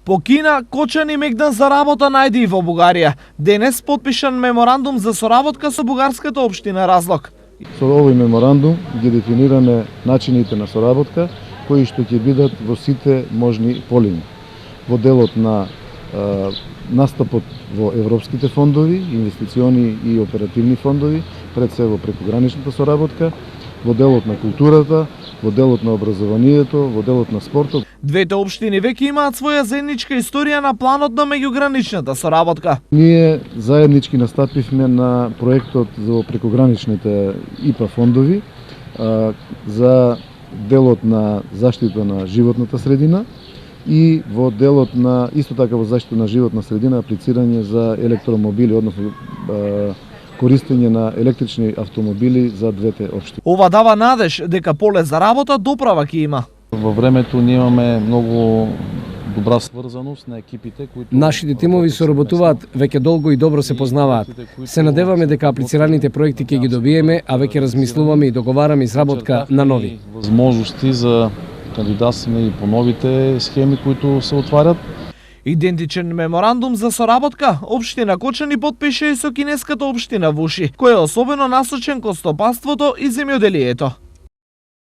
По Кина, Кочани мегдан за работа најде и во Бугарија. Денес потпишан меморандум за соработка со бугарската општина Разлог. Со овој меморандум ги дефинираме начините на соработка кои што ќе бидат во сите можни полини. Во делот на настапот во европските фондови, инвестициони и оперативни фондови, пред се во прекограничната соработка, во делот на културата, во делот на образованието, во делот на спортот. Двете општини веќе имаат своја заедничка историја на планот на меѓуграничната соработка. Ние заеднички настапивме на проектот за прекограничните ИПА фондови за делот на заштита на животната средина и во делот на исто така во заштита на животна средина аплицирање за електромобили, односно користење на електрични автомобили за двете општини. Ова дава надеж дека поле за работа доправа ќе има. Во времето ние имаме многу добра сврзаност на екипите кои Нашите тимови соработуваат веќе долго и добро се познаваат. Се надеваме дека аплицираните проекти ќе ги добиеме, а веќе размислуваме и договараме изработка на нови возможности за кандидатствање и по новите схеми които се отварят. Идентичен меморандум за соработка општина Кочани потпише и со кинеската општина Вуши, кој е особено насочен кон стопанството и земјоделието.